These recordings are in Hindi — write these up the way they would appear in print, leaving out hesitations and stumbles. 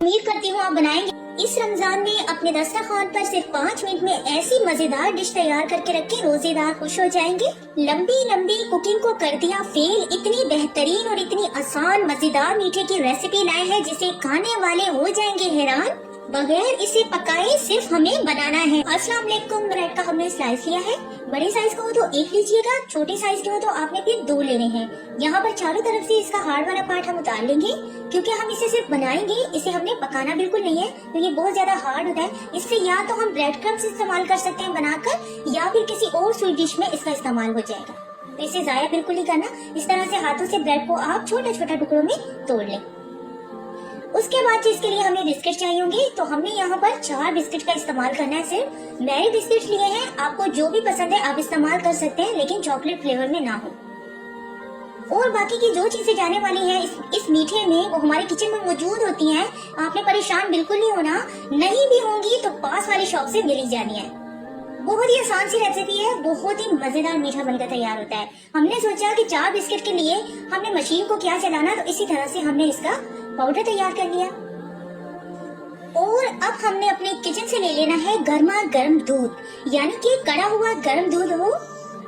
उम्मीद करती हूँ आप बनाएंगे। इस रमजान में अपने दस्तरखान पर सिर्फ 5 मिनट में ऐसी मजेदार डिश तैयार करके रखें, रोजेदार खुश हो जाएंगे। लंबी लंबी कुकिंग को कर दिया फेल, इतनी बेहतरीन और इतनी आसान मजेदार मीठे की रेसिपी लाए हैं जिसे खाने वाले हो जाएंगे हैरान। बगैर इसे पकाए सिर्फ हमें बनाना है। अस्सलाम वालेकुम। ब्रेड का हमने स्लाइस लिया है। बड़े साइज का हो तो 1 लीजिएगा, छोटे साइज के हो तो आपने फिर 2 लेने हैं। यहाँ पर चारों तरफ से इसका हार्ड वाला पार्ट हम उतार लेंगे, क्योंकि हम इसे सिर्फ बनाएंगे, इसे हमने पकाना बिल्कुल नहीं है, तो ये बहुत ज्यादा हार्ड होता है। इससे या तो हम ब्रेड क्रम्स इस्तेमाल कर सकते हैं बनाकर, या फिर किसी और स्वीट डिश में इसका इस्तेमाल हो जाएगा। तो इसे जाया बिल्कुल नहीं करना। इस तरह से हाथों से ब्रेड को आप छोटे छोटे टुकड़ों में तोड़ लें। उसके बाद इसके लिए हमें बिस्किट चाहिए होंगे, तो हमने यहाँ पर 4 बिस्किट का इस्तेमाल करना है। सिर्फ मैरी बिस्किट लिए हैं, आपको जो भी पसंद है आप इस्तेमाल कर सकते हैं, लेकिन चॉकलेट फ्लेवर में ना हो। और बाकी की जो चीजें जाने वाली हैं इस मीठे में, वो हमारे किचन में मौजूद होती हैं। आपने परेशान बिल्कुल नहीं होना, नहीं भी होंगी तो पास वाली शॉप से मिल ही जानी है। बहुत ही आसान सी रेसिपी है, बहुत ही मजेदार मीठा बनकर तैयार होता है। हमने सोचा कि 4 बिस्किट के लिए हमने मशीन को क्या चलाना, तो इसी तरह से हमने इसका पाउडर तैयार कर लिया। और अब हमने अपने किचन से ले लेना है गर्मा गर्म दूध, यानी कि कड़ा हुआ गर्म दूध हो।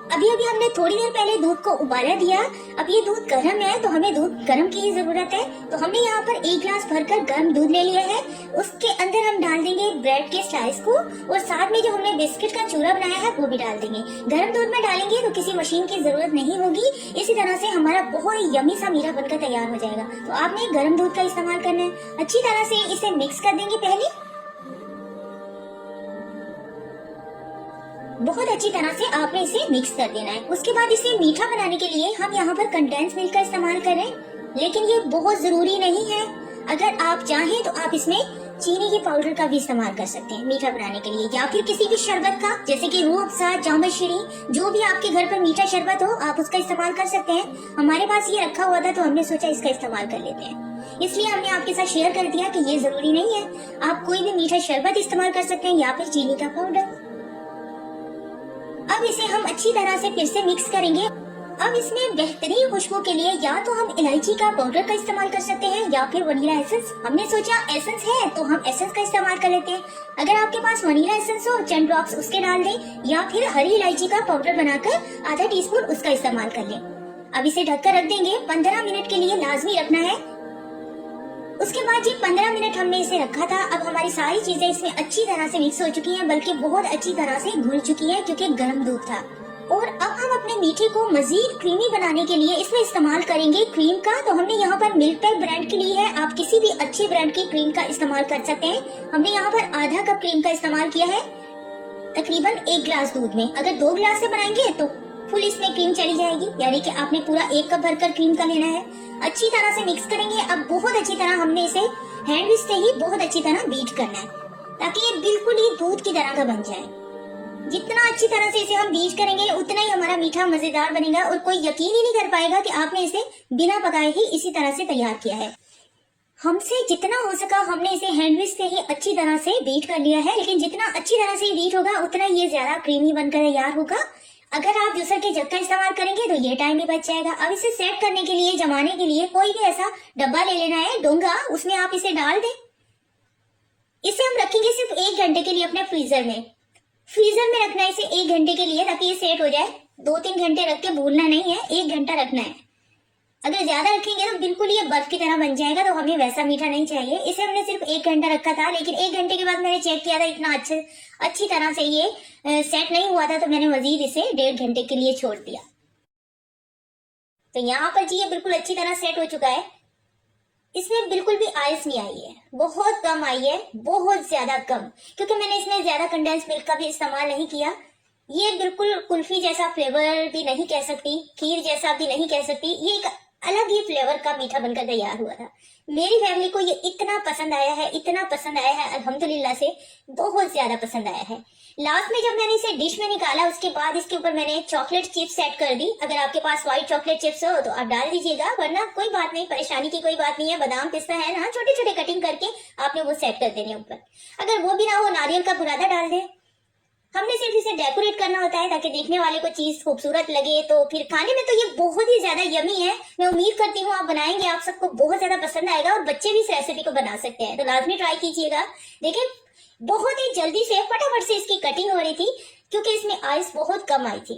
अभी अभी हमने थोड़ी देर पहले दूध को उबाला दिया। अब ये दूध गर्म है तो हमें दूध गर्म की ही जरूरत है। तो हमने यहाँ पर 1 गिलास भरकर गर्म दूध ले लिया है। उसके अंदर हम डाल देंगे ब्रेड के स्लाइस को, और साथ में जो हमने बिस्किट का चूरा बनाया है वो भी डाल देंगे। गर्म दूध में डालेंगे तो किसी मशीन की जरूरत नहीं होगी। इसी तरह से हमारा बहुत यमी सा मीठा बनकर तैयार हो जाएगा। तो आपने गर्म दूध का इस्तेमाल करना है। अच्छी तरह से इसे मिक्स कर देंगे पहले, बहुत अच्छी तरह से आपने इसे मिक्स कर देना है। उसके बाद इसे मीठा बनाने के लिए हम यहाँ पर कंडेंस मिल्क का इस्तेमाल करें, लेकिन ये बहुत जरूरी नहीं है। अगर आप चाहें तो आप इसमें चीनी के पाउडर का भी इस्तेमाल कर सकते हैं मीठा बनाने के लिए, या फिर किसी भी शरबत का, जैसे कि रूह अफ़ज़ा, जाम शीरी, जो भी आपके घर पर मीठा शरबत हो आप उसका इस्तेमाल कर सकते हैं। हमारे पास ये रखा हुआ था तो हमने सोचा इसका इस्तेमाल कर लेते हैं, इसलिए हमने आपके साथ शेयर कर दिया कि ये जरूरी नहीं है। आप कोई भी मीठा शरबत इस्तेमाल कर सकते हैं या फिर चीनी का पाउडर। अब इसे हम अच्छी तरह से फिर से मिक्स करेंगे। अब इसमें बेहतरीन खुशबू के लिए या तो हम इलायची का पाउडर का इस्तेमाल कर सकते हैं या फिर वनीला एसेंस। हमने सोचा एसेंस है तो हम एसेंस का इस्तेमाल कर लेते हैं। अगर आपके पास वनीला एसेंस हो, चंद ड्रॉप्स उसके डाल दें, या फिर हरी इलायची का पाउडर बनाकर आधा टीस्पून उसका इस्तेमाल कर लें। अब इसे ढककर रख देंगे। 15 मिनट के लिए लाजमी रखना है। उसके बाद जी 15 मिनट हमने इसे रखा था। अब हमारी सारी चीजें इसमें अच्छी तरह से मिक्स हो चुकी हैं, बल्कि बहुत अच्छी तरह से घुल चुकी है, क्योंकि गर्म दूध था। और अब हम अपने मीठे को मजीद क्रीमी बनाने के लिए इसमें इस्तेमाल करेंगे क्रीम का। तो हमने यहाँ पर मिल्क पैक ब्रांड की ली है, आप किसी भी अच्छे ब्रांड की क्रीम का इस्तेमाल कर सकते हैं। हमने यहाँ पर आधा कप क्रीम का इस्तेमाल किया है, तकरीबन 1 गिलास दूध में। अगर 2 गिलास से बनाएंगे तो फुल इसमें क्रीम चली जाएगी, यानी कि आपने पूरा 1 कप भरकर क्रीम का लेना है। अच्छी तरह से मिक्स करेंगे। अब बहुत अच्छी तरह हमने इसे हैंड विस्क से ही बहुत अच्छी तरह बीट करना है, ताकि ये बिल्कुल ही दूध की तरह का बन जाए। जितना अच्छी तरह से इसे हम बीट करेंगे उतना ही हमारा मीठा मजेदार बनेगा, और कोई यकीन ही नहीं कर पाएगा कि आपने इसे बिना पकाए ही इसी तरह से तैयार किया है। हमसे जितना हो सका हमने इसे हैंड विस्क से ही अच्छी तरह से बीट कर लिया है, लेकिन जितना अच्छी तरह से बीट होगा उतना ये ज्यादा क्रीमी बनकर तैयार होगा। अगर आप जूसर के जग का इस्तेमाल करेंगे तो ये टाइम भी बच जाएगा। अब इसे सेट करने के लिए, जमाने के लिए कोई भी ऐसा डब्बा ले लेना है, डोंगा, उसमें आप इसे डाल दें। इसे हम रखेंगे सिर्फ 1 घंटे के लिए अपने फ्रीजर में। फ्रीजर में रखना है इसे 1 घंटे के लिए, ताकि ये सेट हो जाए। 2-3 घंटे रख के भूलना नहीं है, 1 घंटा रखना है। अगर ज्यादा रखेंगे तो बिल्कुल ये बर्फ की तरह बन जाएगा, तो हमें वैसा मीठा नहीं चाहिए। इसे हमने सिर्फ 1 घंटा रखा था, लेकिन 1 घंटे के बाद मैंने चेक किया था इतना अच्छी तरह से ये सेट नहीं हुआ था, तो मैंने मजीद इसे 1.5 घंटे के लिए छोड़ दिया। तो यहाँ पर जी ये बिल्कुल अच्छी तरह सेट हो चुका है। इसमें बिल्कुल भी आइस नहीं आई है, बहुत कम आई है, बहुत ज्यादा कम, क्योंकि मैंने इसमें ज्यादा कंडेंस मिल्क का भी इस्तेमाल नहीं किया। ये बिल्कुल कुल्फी जैसा फ्लेवर भी नहीं कह सकती, खीर जैसा भी नहीं कह सकती, ये एक अलग ही फ्लेवर का मीठा बनकर तैयार हुआ था। मेरी फैमिली को ये इतना पसंद आया है, इतना पसंद आया है, अल्हम्दुलिल्लाह से बहुत ज्यादा पसंद आया है। लास्ट में जब मैंने इसे डिश में निकाला, उसके बाद इसके ऊपर मैंने चॉकलेट चिप्स सेट कर दी। अगर आपके पास व्हाइट चॉकलेट चिप्स हो तो आप डाल दीजिएगा, वरना कोई बात नहीं, परेशानी की कोई बात नहीं है। बादाम पिस्ता है ना, छोटे छोटे कटिंग करके आपने वो सेट कर देने ऊपर। अगर वो भी ना हो, नारियल का बुरादा डाल दे, हमने सिर्फ इसे डेकोरेट करना होता है ताकि देखने वाले को चीज खूबसूरत लगे। तो फिर खाने में तो ये बहुत ही ज्यादा यमी है। मैं उम्मीद करती हूँ आप बनाएंगे, आप सबको बहुत ज्यादा पसंद आएगा और बच्चे भी इस रेसिपी को बना सकते हैं। तो लाजमी ट्राई कीजिएगा। देखिए बहुत ही जल्दी से फटाफट से इसकी कटिंग हो रही थी क्योंकि इसमें आइस बहुत कम आई थी।